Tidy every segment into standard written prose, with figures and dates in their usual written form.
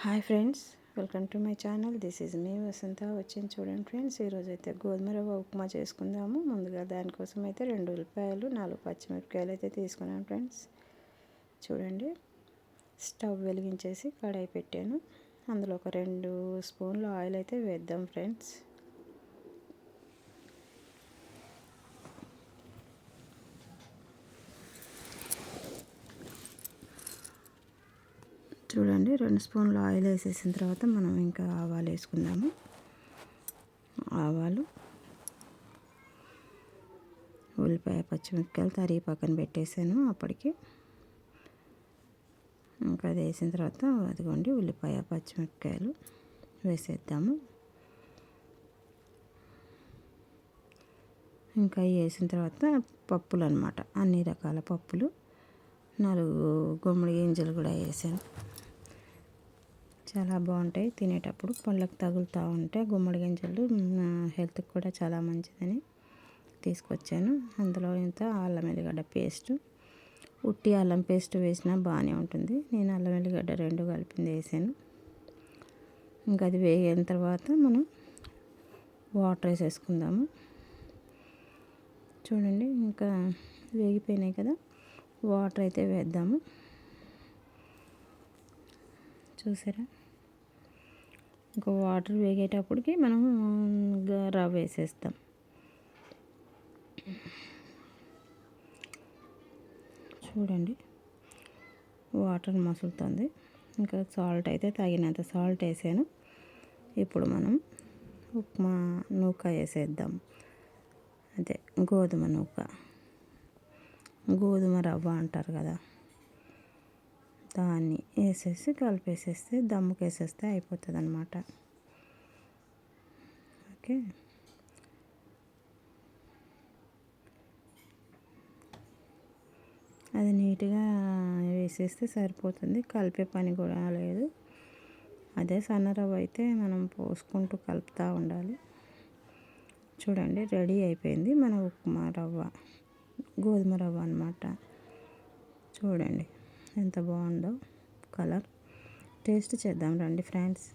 Hi friends, welcome to my channel. This is me Vasantha. వచ్చింది చూడండి friends, ఈరోజు అయితే గోధుమ రవ్వ ఉప్మా చేసుకుందాము. ముందుగా దానికోసం అయితే 2 ఉల్లిపాయలు 4 పచ్చిమిరపకాయలు అయితే తీసుకున్నాను ఫ్రెండ్స్. చూడండి, స్టవ్ వెలిగించేసి కడాయి పెట్టాను. అందులో ఒక 2 స్పూన్లు ఆయిల్ అయితే వేద్దాం ఫ్రెండ్స్. చూడండి, 2 స్పూన్లు ఆయిల్ వేసేసిన తర్వాత మనం ఇంకా ఆవాలు వేసుకుందాము. ఆవాలు, ఉల్లిపాయ, పచ్చిమిరపకాయలు తరిగి పక్కన పెట్టేసాను. అప్పటికి ఇంకా అది వేసిన తర్వాత అదిగోండి ఉల్లిపాయ పచ్చిమిరపకాయలు వేసేద్దాము. ఇంకా వేసిన తర్వాత పప్పులు అన్నమాట, అన్ని రకాల పప్పులు, 4 గుమ్మడి గింజలు కూడా వేసాను. చాలా బాగుంటాయి తినేటప్పుడు, పళ్ళకు తగులుతూ ఉంటే గుమ్మడి గింజలు హెల్త్కి కూడా చాలా మంచిదని తీసుకొచ్చాను. అందులో ఇంత అల్లం వెల్లిగడ్డ పేస్ట్, ఉట్టి అల్లం పేస్ట్ వేసినా బాగానే ఉంటుంది. నేను అల్లం వెల్లిగడ్డ 2 కలిపింది వేసాను. ఇంకా అది వేగిన తర్వాత మనం వాటర్ వేసేసుకుందాము. చూడండి, ఇంకా వేగిపోయినాయి కదా, వాటర్ అయితే వేద్దాము. చూసారా, ఇంకా వాటర్ వేగేటప్పటికి మనం రవ్వ వేసేస్తాం. చూడండి, వాటర్ మసులుతుంది. ఇంకా సాల్ట్ అయితే తగినంత సాల్ట్ వేసాను. ఇప్పుడు మనం ఉప్మా నూక వేసేద్దాం. అదే గోధుమ నూక, గోధుమ రవ్వ అంటారు కదా, దాన్ని వేసేసి కలిపేసేస్తే దమ్ముకి వేసేస్తే అయిపోతుంది అన్నమాట. ఓకే, అది నీట్గా వేసేస్తే సరిపోతుంది, కలిపే పని కూడా లేదు. అదే సన్న రవ్వ అయితే మనం పోసుకుంటూ కలుపుతూ ఉండాలి. చూడండి, రెడీ అయిపోయింది మన ఉప్మా రవ్వ, గోధుమ రవ్వ అన్నమాట. చూడండి ఎంత బాగుందో కలర్. టేస్ట్ చేద్దాం రండి ఫ్రెండ్స్.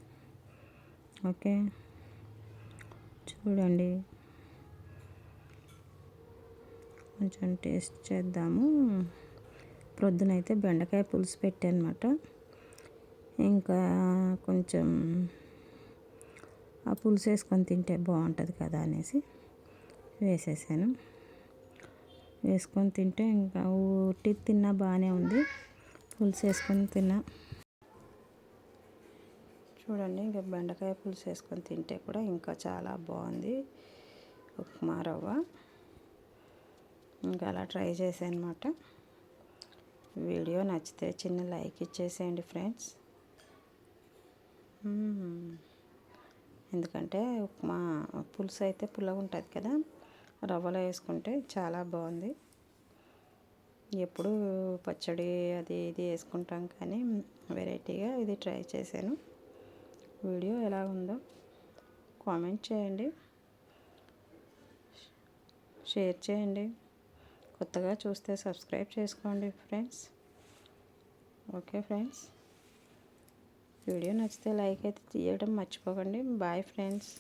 ఓకే, చూడండి, కొంచెం టేస్ట్ చేద్దాము. ప్రొద్దునైతే బెండకాయ పులుసు పెట్టానమాట. ఇంకా కొంచెం ఆ పులుసు వేసుకొని తింటే బాగుంటుంది కదా అనేసి వేసేసాను. వేసుకొని తింటే ఇంకా ఉట్టి తిన్నా బాగానే ఉంది, పులుసు వేసుకొని తిన్నా. చూడండి, ఇంకా బెండకాయ పులుసు వేసుకొని తింటే కూడా ఇంకా చాలా బాగుంది ఉప్మా రవ్వ. ఇంకా అలా ట్రై చేశాను అన్నమాట. వీడియో నచ్చితే చిన్న లైక్ ఇచ్చేసేయండి ఫ్రెండ్స్. ఎందుకంటే ఉప్మా పులుసు అయితే పుల్లగా ఉంటుంది కదా, రవ్వలో వేసుకుంటే చాలా బాగుంది. ఎప్పుడు పచ్చడి అది ఇది వేసుకుంటాం, కానీ వెరైటీగా ఇది ట్రై చేశాను. వీడియో ఎలా ఉందో కామెంట్ చేయండి, షేర్ చేయండి. కొత్తగా చూస్తే సబ్స్క్రైబ్ చేసుకోండి ఫ్రెండ్స్. ఓకే ఫ్రెండ్స్, వీడియో నచ్చితే లైక్ అయితే తీయడం మర్చిపోకండి. Bye friends.